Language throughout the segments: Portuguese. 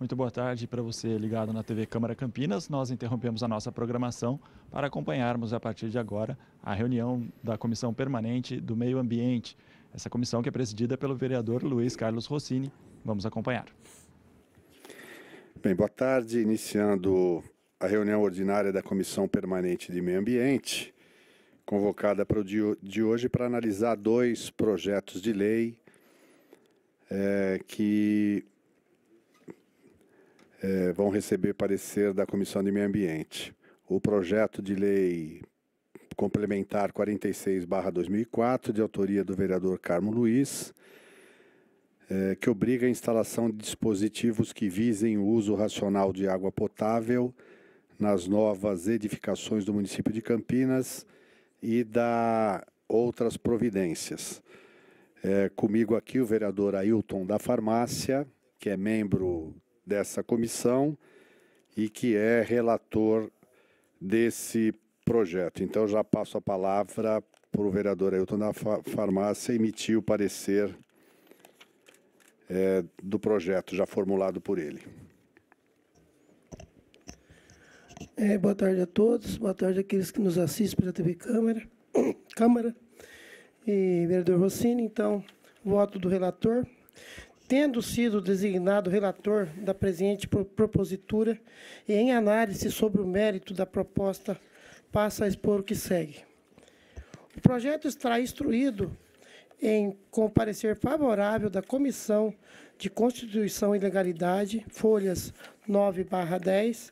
Muito boa tarde para você ligado na TV Câmara Campinas. Nós interrompemos a nossa programação para acompanharmos a partir de agora a reunião da Comissão Permanente do Meio Ambiente. Essa comissão que é presidida pelo vereador Luiz Carlos Rossini. Vamos acompanhar. Bem, boa tarde. Iniciando a reunião ordinária da Comissão Permanente de Meio Ambiente, convocada para o dia de hoje para analisar 2 projetos de lei que vão receber parecer da Comissão de Meio Ambiente. O projeto de lei complementar 46/2004, de autoria do vereador Carmo Luiz, que obriga a instalação de dispositivos que visem o uso racional de água potável nas novas edificações do município de Campinas e da outras providências. Comigo aqui o vereador Ailton da Farmácia, que é membro dessa comissão e que é relator desse projeto. Então, já passo a palavra para o vereador Ailton da Farmácia emitir o parecer do projeto já formulado por ele. Boa tarde a todos, boa tarde àqueles que nos assistem pela TV Câmara e vereador Rossini. Então, voto do relator. Tendo sido designado relator da presente propositura e em análise sobre o mérito da proposta, passa a expor o que segue. O projeto está instruído com parecer favorável da Comissão de Constituição e Legalidade, folhas 9/10,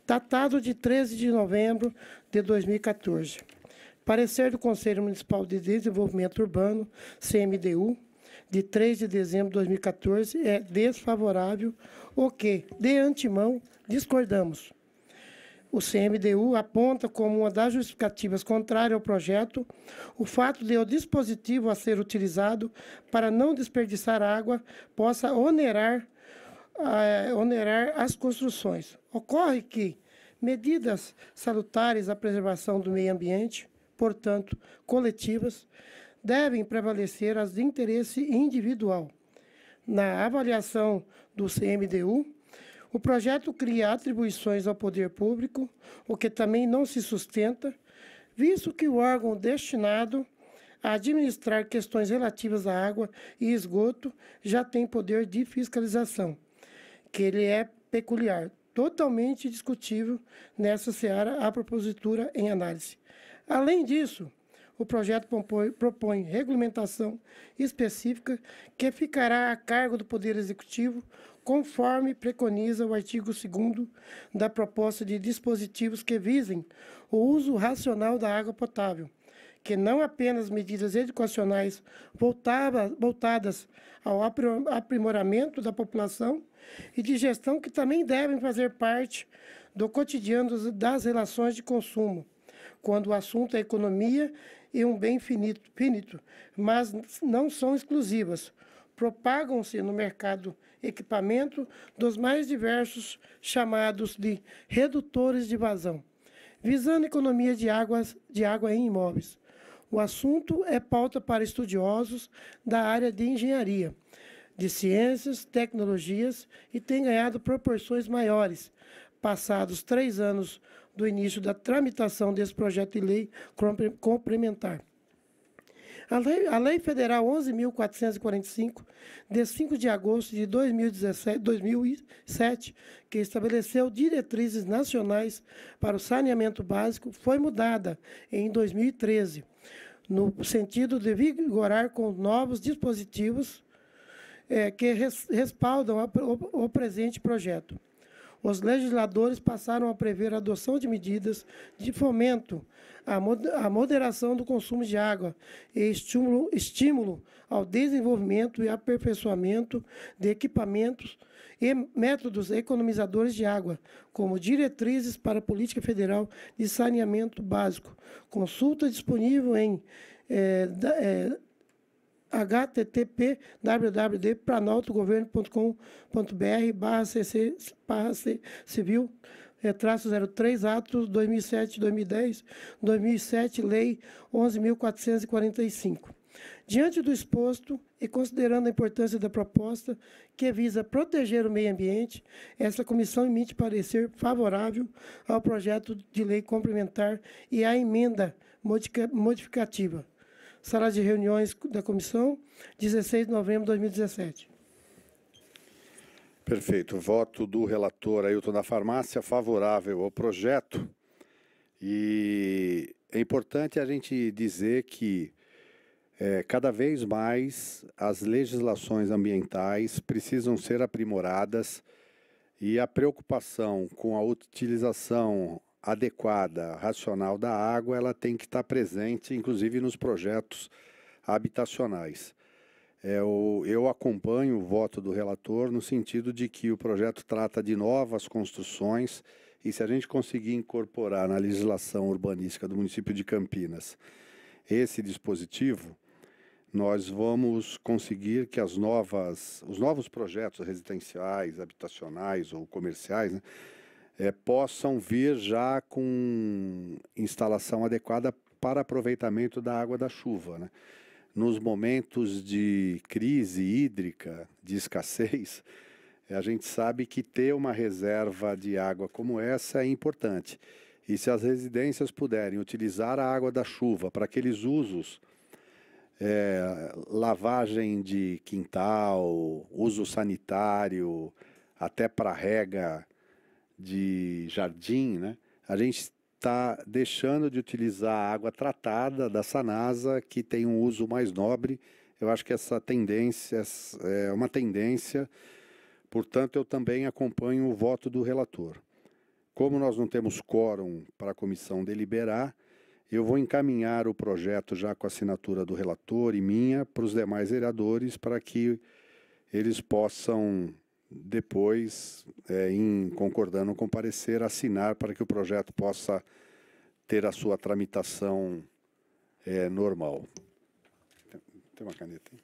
datado de 13 de novembro de 2014. Parecer do Conselho Municipal de Desenvolvimento Urbano, CMDU, de 3 de dezembro de 2014, é desfavorável, o que, de antemão, discordamos. O CMDU aponta como uma das justificativas contrárias ao projeto o fato de o dispositivo a ser utilizado para não desperdiçar água possa onerar as construções. Ocorre que medidas salutares à preservação do meio ambiente, portanto, coletivas, devem prevalecer as de interesse individual. Na avaliação do CMDU, o projeto cria atribuições ao poder público, o que também não se sustenta, visto que o órgão destinado a administrar questões relativas à água e esgoto já tem poder de fiscalização, que ele é peculiar, totalmente discutível nessa seara a propositura em análise. Além disso, o projeto propõe regulamentação específica que ficará a cargo do Poder Executivo, conforme preconiza o artigo 2º da proposta de dispositivos que visem o uso racional da água potável, que não apenas medidas educacionais voltadas ao aprimoramento da população e de gestão, que também devem fazer parte do cotidiano das relações de consumo, quando o assunto é economia e um bem finito, mas não são exclusivas. Propagam-se no mercado equipamento dos mais diversos, chamados de redutores de vazão, visando economia de água em imóveis. O assunto é pauta para estudiosos da área de engenharia, de ciências, tecnologias e tem ganhado proporções maiores, passados 3 anos do início da tramitação desse projeto de lei complementar. A Lei Federal 11.445, de 5 de agosto de 2007, que estabeleceu diretrizes nacionais para o saneamento básico, foi mudada em 2013, no sentido de vigorar com novos dispositivos que respaldam o presente projeto. Os legisladores passaram a prever a adoção de medidas de fomento à moderação do consumo de água e estímulo ao desenvolvimento e aperfeiçoamento de equipamentos e métodos economizadores de água, como diretrizes para a Política Federal de Saneamento Básico. Consulta disponível em http://planaltogoverno.com.br/cc/civil -03 atos 2007-2010, 2007, Lei 11.445. Diante do exposto, e considerando a importância da proposta que visa proteger o meio ambiente, essa comissão emite parecer favorável ao projeto de lei complementar e à emenda modificativa. Sala de reuniões da comissão, 16 de novembro de 2017. Perfeito. Voto do relator Ailton da Farmácia favorável ao projeto. E é importante a gente dizer que cada vez mais as legislações ambientais precisam ser aprimoradas e a preocupação com a utilização adequada, racional da água, ela tem que estar presente, inclusive nos projetos habitacionais. Eu acompanho o voto do relator no sentido de que o projeto trata de novas construções e se a gente conseguir incorporar na legislação urbanística do município de Campinas esse dispositivo, nós vamos conseguir que os novos projetos residenciais, habitacionais ou comerciais, né, possam vir já com instalação adequada para aproveitamento da água da chuva, né? Nos momentos de crise hídrica, de escassez, a gente sabe que ter uma reserva de água como essa é importante. E se as residências puderem utilizar a água da chuva para aqueles usos, lavagem de quintal, uso sanitário, até para rega de jardim, né? A gente está deixando de utilizar a água tratada da Sanasa, que tem um uso mais nobre. Eu acho que essa tendência é uma tendência, portanto, eu também acompanho o voto do relator. Como nós não temos quórum para a comissão deliberar, eu vou encaminhar o projeto já com a assinatura do relator e minha para os demais vereadores para que eles possam depois, concordando com o parecer, assinar para que o projeto possa ter a sua tramitação normal. Tem uma caneta aí?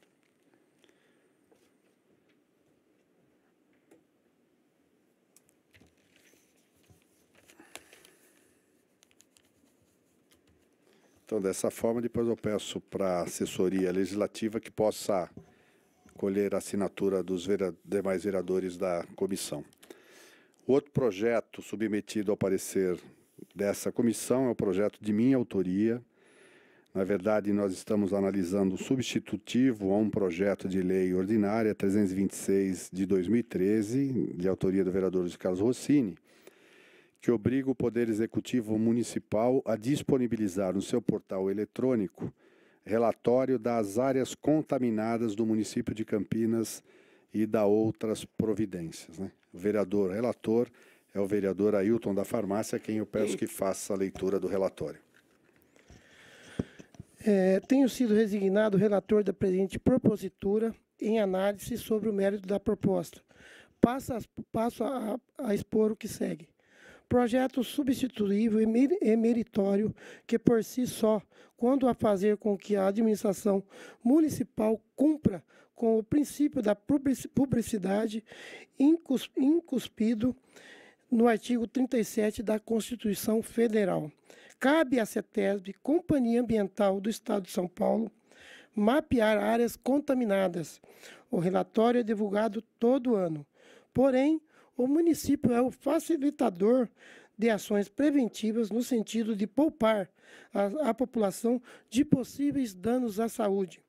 Então, dessa forma, depois eu peço para a assessoria legislativa que possa colher a assinatura dos demais vereadores da comissão. O outro projeto submetido ao parecer dessa comissão é o projeto de minha autoria. Na verdade, nós estamos analisando o substitutivo a um projeto de lei ordinária 326 de 2013, de autoria do vereador Luiz Carlos Rossini, que obriga o Poder Executivo Municipal a disponibilizar no seu portal eletrônico relatório das áreas contaminadas do município de Campinas e da outras providências, né? O vereador relator é o vereador Ailton da Farmácia, quem eu peço que faça a leitura do relatório. Tenho sido resignado relator da presente propositura em análise sobre o mérito da proposta. Passo a expor o que segue. Projeto substituível e meritório que, por si só, quando a fazer com que a administração municipal cumpra com o princípio da publicidade incuspido no artigo 37 da Constituição Federal. Cabe à CETESB, Companhia Ambiental do Estado de São Paulo, mapear áreas contaminadas. O relatório é divulgado todo ano. Porém, o município é o facilitador de ações preventivas no sentido de poupar a população de possíveis danos à saúde.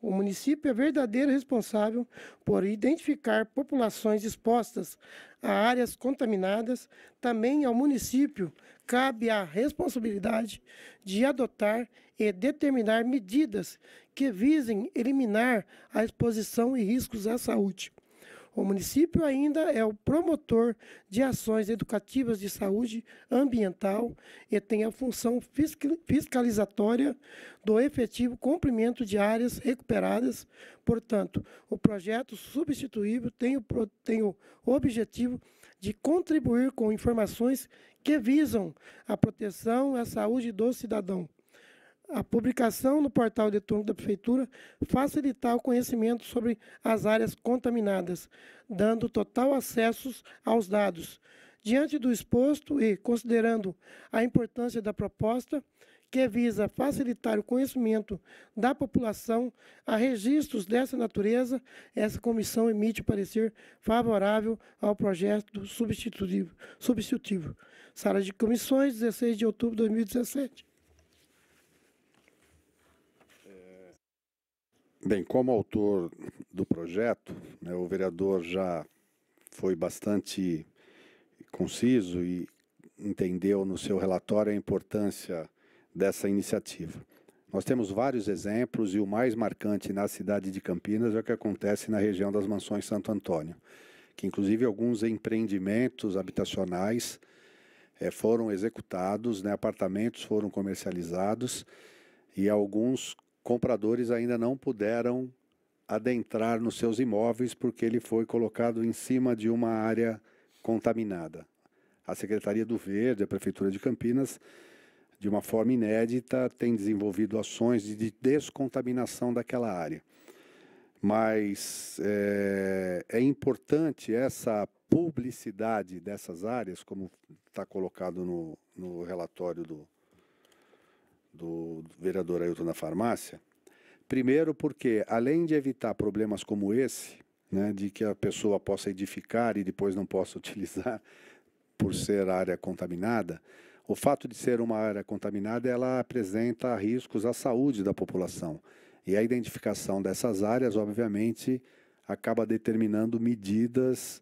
O município é verdadeiro responsável por identificar populações expostas a áreas contaminadas. Também ao município cabe a responsabilidade de adotar e determinar medidas que visem eliminar a exposição e riscos à saúde. O município ainda é o promotor de ações educativas de saúde ambiental e tem a função fiscalizatória do efetivo cumprimento de áreas recuperadas. Portanto, o projeto substituível tem o objetivo de contribuir com informações que visam a proteção e a saúde do cidadão. A publicação no portal eletrônico da Prefeitura facilitar o conhecimento sobre as áreas contaminadas, dando total acesso aos dados. Diante do exposto e considerando a importância da proposta, que visa facilitar o conhecimento da população a registros dessa natureza, essa comissão emite parecer favorável ao projeto substitutivo. Sala de Comissões, 16 de outubro de 2017. Bem, como autor do projeto, né, o vereador já foi bastante conciso e entendeu no seu relatório a importância dessa iniciativa. Nós temos vários exemplos e o mais marcante na cidade de Campinas é o que acontece na região das Mansões Santo Antônio, que inclusive alguns empreendimentos habitacionais foram executados, né, apartamentos foram comercializados e alguns compradores ainda não puderam adentrar nos seus imóveis porque ele foi colocado em cima de uma área contaminada. A Secretaria do Verde, a Prefeitura de Campinas, de uma forma inédita, tem desenvolvido ações de descontaminação daquela área. Mas é importante essa publicidade dessas áreas, como está colocado no relatório do vereador Ailton da Farmácia. Primeiro porque, além de evitar problemas como esse, né, de que a pessoa possa edificar e depois não possa utilizar por ser área contaminada, o fato de ser uma área contaminada, ela apresenta riscos à saúde da população. E a identificação dessas áreas, obviamente, acaba determinando medidas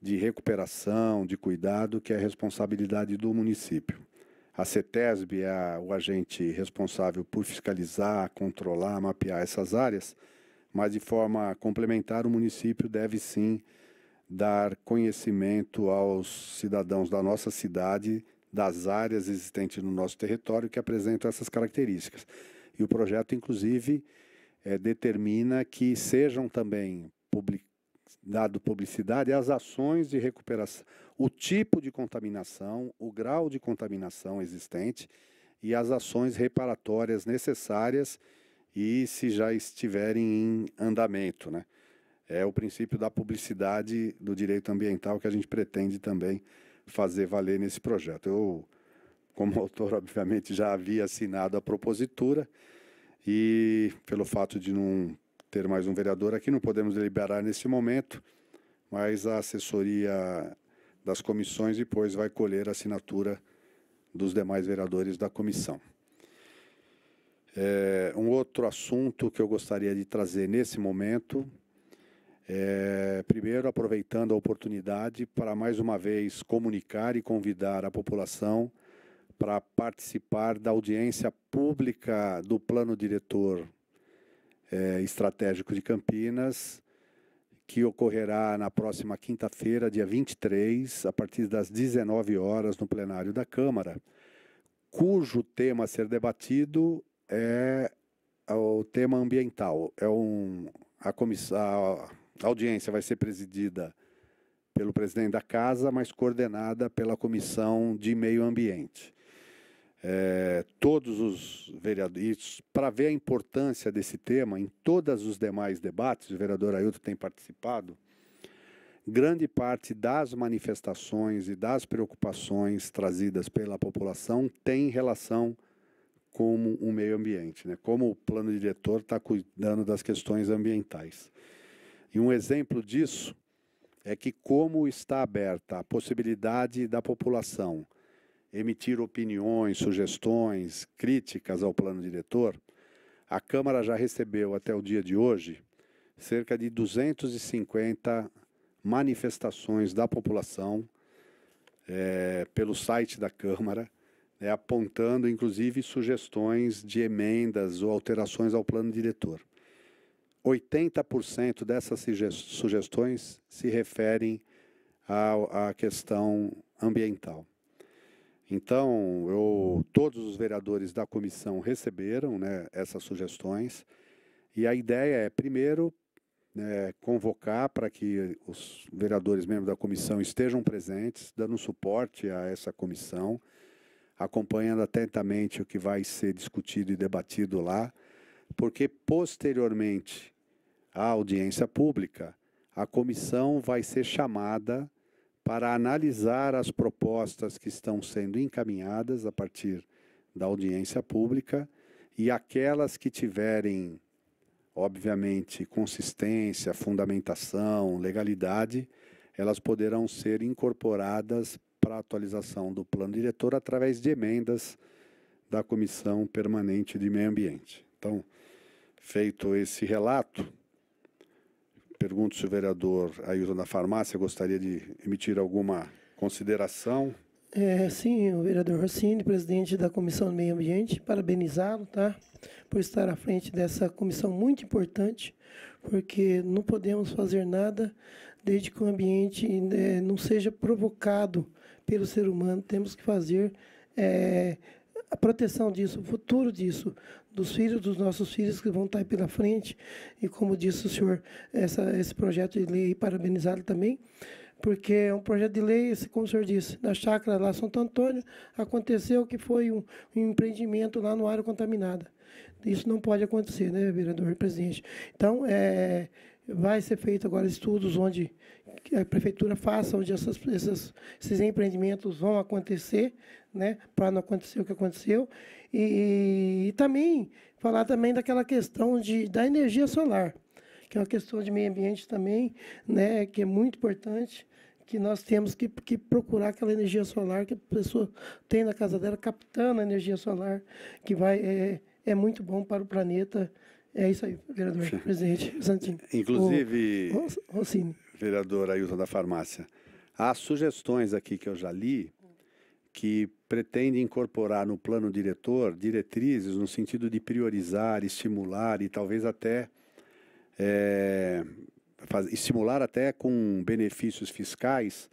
de recuperação, de cuidado, que é a responsabilidade do município. A CETESB é o agente responsável por fiscalizar, controlar, mapear essas áreas, mas de forma complementar o município deve sim dar conhecimento aos cidadãos da nossa cidade das áreas existentes no nosso território que apresentam essas características. E o projeto, inclusive, determina que sejam também dado publicidade às ações de recuperação, o tipo de contaminação, o grau de contaminação existente e as ações reparatórias necessárias e se já estiverem em andamento, né? É o princípio da publicidade do direito ambiental que a gente pretende também fazer valer nesse projeto. Eu, como autor, obviamente, já havia assinado a propositura e, pelo fato de não ter mais um vereador aqui, não podemos deliberar nesse momento, mas a assessoria das comissões depois vai colher a assinatura dos demais vereadores da comissão. Um outro assunto que eu gostaria de trazer nesse momento primeiro, aproveitando a oportunidade para mais uma vez comunicar e convidar a população para participar da audiência pública do Plano Diretor Estratégico de Campinas, que ocorrerá na próxima quinta-feira, dia 23, a partir das 19 horas, no plenário da Câmara, cujo tema a ser debatido é o tema ambiental. A audiência vai ser presidida pelo presidente da Casa, mas coordenada pela Comissão de Meio Ambiente. Todos os vereadores, para ver a importância desse tema, em todos os demais debates, o vereador Ailton tem participado, grande parte das manifestações e das preocupações trazidas pela população tem relação com o meio ambiente, né? Como o plano diretor está cuidando das questões ambientais. E um exemplo disso é que, como está aberta a possibilidade da população emitir opiniões, sugestões, críticas ao plano diretor, a Câmara já recebeu até o dia de hoje cerca de 250 manifestações da população pelo site da Câmara, apontando inclusive sugestões de emendas ou alterações ao plano diretor. 80% dessas sugestões se referem à questão ambiental. Então, todos os vereadores da comissão receberam, né, essas sugestões, e a ideia é, primeiro, convocar para que os vereadores membros da comissão estejam presentes, dando suporte a essa comissão, acompanhando atentamente o que vai ser discutido e debatido lá, porque, posteriormente à audiência pública, a comissão vai ser chamada para analisar as propostas que estão sendo encaminhadas a partir da audiência pública, e aquelas que tiverem, obviamente, consistência, fundamentação, legalidade, elas poderão ser incorporadas para a atualização do plano diretor através de emendas da Comissão Permanente de Meio Ambiente. Então, feito esse relato, pergunto se o vereador Ailton da Farmácia gostaria de emitir alguma consideração. Sim, o vereador Rossini, presidente da Comissão do Meio Ambiente, parabenizá-lo, tá, por estar à frente dessa comissão muito importante, porque não podemos fazer nada desde que o ambiente não seja provocado pelo ser humano. Temos que fazer a proteção disso, o futuro disso, dos filhos, dos nossos filhos que vão estar aí pela frente. E como disse o senhor, esse projeto de lei, parabenizá-lo também, porque é um projeto de lei, como o senhor disse, na chácara lá Santo Antônio, aconteceu que foi um empreendimento lá no área contaminada. Isso não pode acontecer, né, vereador e presidente? Então, vai ser feito agora estudos onde a prefeitura faça, onde esses empreendimentos vão acontecer, né, para não acontecer o que aconteceu. E também falar também daquela questão da energia solar, que é uma questão de meio ambiente também, né, que é muito importante, que nós temos que procurar aquela energia solar que a pessoa tem na casa dela, captando a energia solar, que é muito bom para o planeta. É isso aí, vereador, presidente Santinho. Inclusive, Rossini. Vereador Ailton da Farmácia, há sugestões aqui que eu já li que pretendem incorporar no plano diretor diretrizes no sentido de priorizar, estimular e talvez até estimular até com benefícios fiscais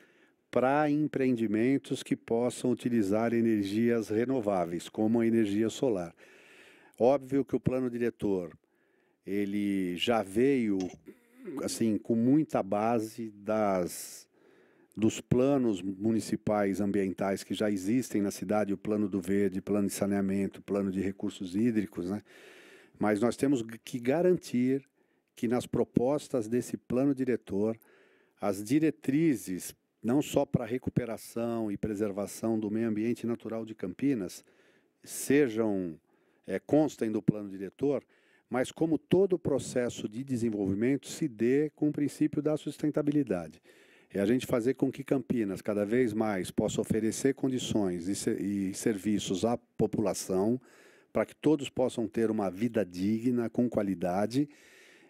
para empreendimentos que possam utilizar energias renováveis, como a energia solar. Óbvio que o plano diretor, ele já veio assim com muita base dos planos municipais ambientais que já existem na cidade, o plano do verde, plano de saneamento, plano de recursos hídricos, né? Mas nós temos que garantir que nas propostas desse plano diretor, as diretrizes, não só para a recuperação e preservação do meio ambiente natural de Campinas, constem do plano diretor, mas como todo o processo de desenvolvimento se dê com o princípio da sustentabilidade. É a gente fazer com que Campinas cada vez mais possa oferecer condições e serviços à população para que todos possam ter uma vida digna, com qualidade.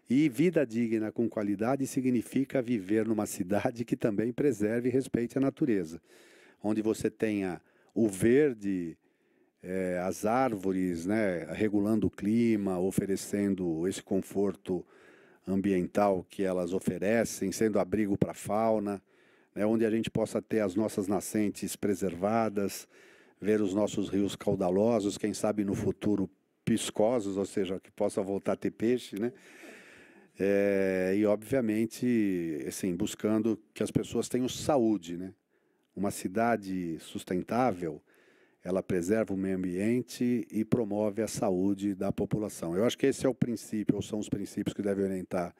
E vida digna com qualidade significa viver numa cidade que também preserve e respeite a natureza, onde você tenha o verde, as árvores, né, regulando o clima, oferecendo esse conforto ambiental que elas oferecem, sendo abrigo para a fauna, né, onde a gente possa ter as nossas nascentes preservadas, ver os nossos rios caudalosos, quem sabe no futuro piscosos, ou seja, que possa voltar a ter peixe, né? E, obviamente, assim, buscando que as pessoas tenham saúde, né? Uma cidade sustentável, ela preserva o meio ambiente e promove a saúde da população. Eu acho que esse é o princípio, ou são os princípios que devem orientar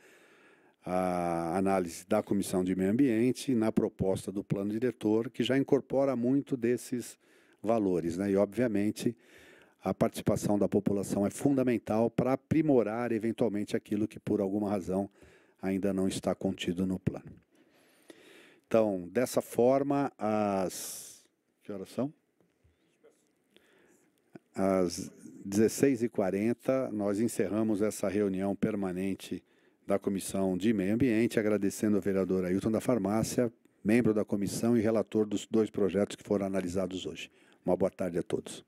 a análise da Comissão de Meio Ambiente na proposta do plano diretor, que já incorpora muito desses valores, né? E, obviamente, a participação da população é fundamental para aprimorar, eventualmente, aquilo que, por alguma razão, ainda não está contido no plano. Então, dessa forma, que horas são? Às 16h40, nós encerramos essa reunião permanente da Comissão de Meio Ambiente, agradecendo ao vereador Ailton da Farmácia, membro da comissão e relator dos 2 projetos que foram analisados hoje. Uma boa tarde a todos.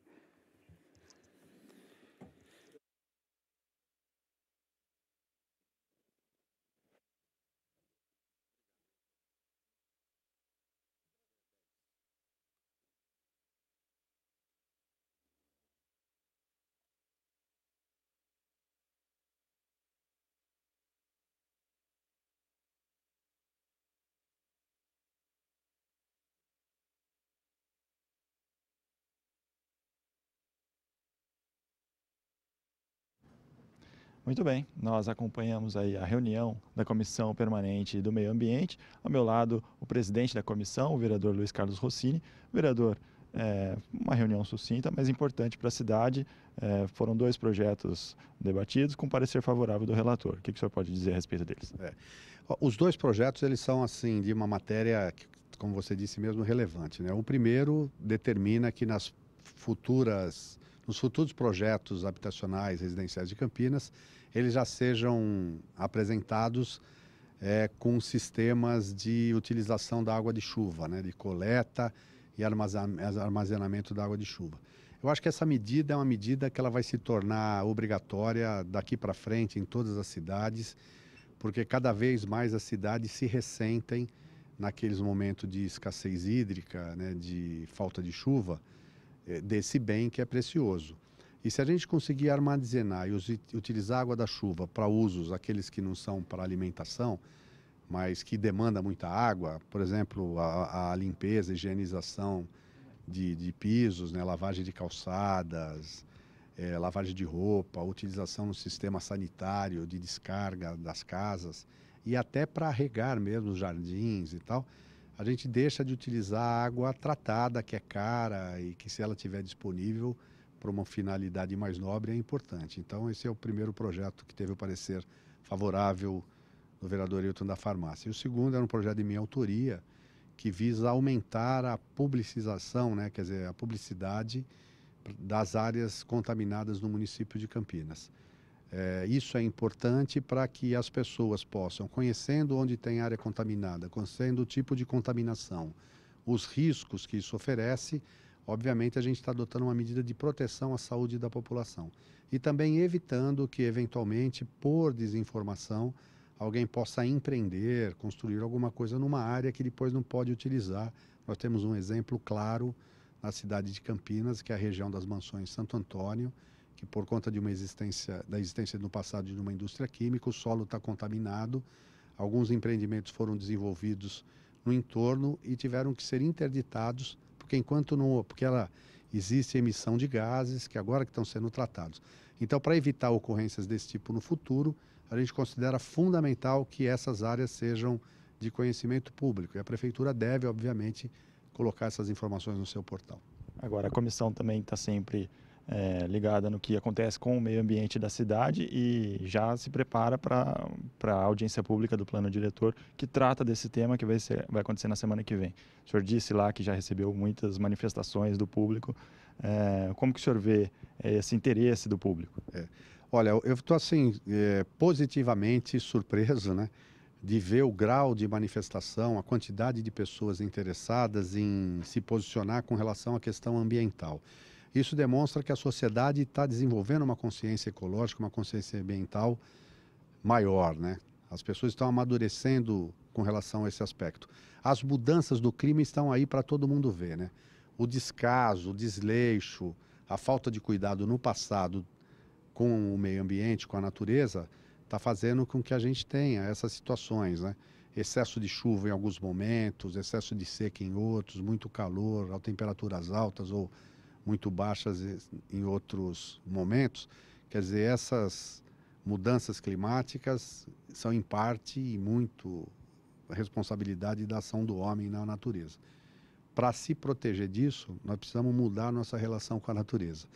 Muito bem, nós acompanhamos aí a reunião da Comissão Permanente do Meio Ambiente. Ao meu lado, o presidente da comissão, o vereador Luiz Carlos Rossini. Vereador, uma reunião sucinta, mas importante para a cidade. Foram 2 projetos debatidos com parecer favorável do relator. O que o senhor pode dizer a respeito deles? Os 2 projetos, eles são assim, de uma matéria, como você disse mesmo, relevante, né? O primeiro determina que nos futuros projetos habitacionais residenciais de Campinas, eles já sejam apresentados com sistemas de utilização da água de chuva, né? De coleta e armazenamento da água de chuva. Eu acho que essa medida é uma medida que ela vai se tornar obrigatória daqui para frente em todas as cidades, porque cada vez mais as cidades se ressentem naqueles momentos de escassez hídrica, né, de falta de chuva, desse bem que é precioso. E se a gente conseguir armazenar e utilizar a água da chuva para usos, aqueles que não são para alimentação, mas que demandam muita água, por exemplo, a limpeza, higienização de pisos, né, lavagem de calçadas, lavagem de roupa, utilização no sistema sanitário de descarga das casas e até para regar mesmo os jardins e tal, a gente deixa de utilizar água tratada, que é cara e que, se ela estiver disponível para uma finalidade mais nobre, é importante. Então, esse é o primeiro projeto que teve o parecer favorável do vereador Hilton da Farmácia. E o segundo era um projeto de minha autoria, que visa aumentar a publicização, né, quer dizer, a publicidade das áreas contaminadas no município de Campinas. Isso é importante para que as pessoas possam, conhecendo onde tem área contaminada, conhecendo o tipo de contaminação, os riscos que isso oferece, obviamente a gente está adotando uma medida de proteção à saúde da população. E também evitando que, eventualmente, por desinformação, alguém possa empreender, construir alguma coisa numa área que depois não pode utilizar. Nós temos um exemplo claro na cidade de Campinas, que é a região das Mansões Santo Antônio, que por conta de da existência no passado de uma indústria química, o solo está contaminado, alguns empreendimentos foram desenvolvidos no entorno e tiveram que ser interditados, porque existe emissão de gases que agora que estão sendo tratados. Então, para evitar ocorrências desse tipo no futuro, a gente considera fundamental que essas áreas sejam de conhecimento público. E a Prefeitura deve, obviamente, colocar essas informações no seu portal. Agora, a comissão também está sempre ligada no que acontece com o meio ambiente da cidade e já se prepara para a audiência pública do plano diretor, que trata desse tema, que vai acontecer na semana que vem. O senhor disse lá que já recebeu muitas manifestações do público. Como que o senhor vê esse interesse do público? Olha, eu estou assim, positivamente surpreso, né, de ver o grau de manifestação, a quantidade de pessoas interessadas em se posicionar com relação à questão ambiental. Isso demonstra que a sociedade está desenvolvendo uma consciência ecológica, uma consciência ambiental maior, né? As pessoas estão amadurecendo com relação a esse aspecto. As mudanças do clima estão aí para todo mundo ver, né? O descaso, o desleixo, a falta de cuidado no passado com o meio ambiente, com a natureza, está fazendo com que a gente tenha essas situações, né? Excesso de chuva em alguns momentos, excesso de seca em outros, muito calor, temperaturas altas ou muito baixas em outros momentos. Quer dizer, essas mudanças climáticas são em parte e muito responsabilidade da ação do homem na natureza. Para se proteger disso, nós precisamos mudar a nossa relação com a natureza.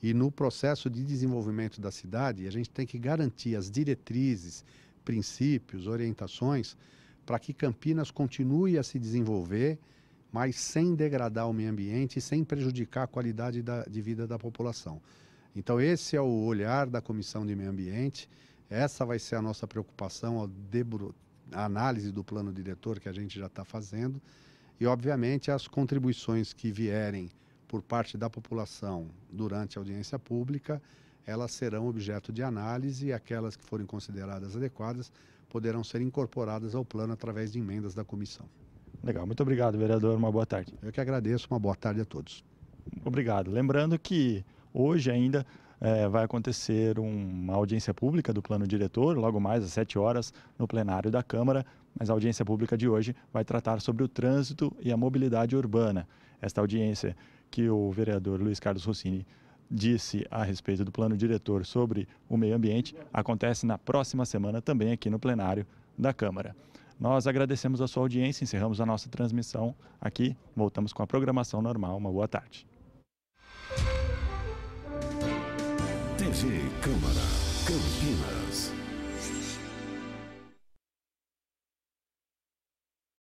E no processo de desenvolvimento da cidade, a gente tem que garantir as diretrizes, princípios, orientações, para que Campinas continue a se desenvolver, mas sem degradar o meio ambiente e sem prejudicar a qualidade de vida da população. Então, esse é o olhar da Comissão de Meio Ambiente, essa vai ser a nossa preocupação, a análise do plano diretor que a gente já está fazendo, e, obviamente, as contribuições que vierem por parte da população durante a audiência pública, elas serão objeto de análise e aquelas que forem consideradas adequadas poderão ser incorporadas ao plano através de emendas da comissão. Legal, muito obrigado, vereador. Uma boa tarde. Eu que agradeço, uma boa tarde a todos. Obrigado. Lembrando que hoje ainda vai acontecer uma audiência pública do plano diretor, logo mais às 7 horas, no plenário da Câmara, mas a audiência pública de hoje vai tratar sobre o trânsito e a mobilidade urbana. Esta audiência que o vereador Luiz Carlos Rossini disse a respeito do plano diretor sobre o meio ambiente acontece na próxima semana também aqui no plenário da Câmara. Nós agradecemos a sua audiência, encerramos a nossa transmissão aqui, voltamos com a programação normal. Uma boa tarde. TV Câmara Campinas.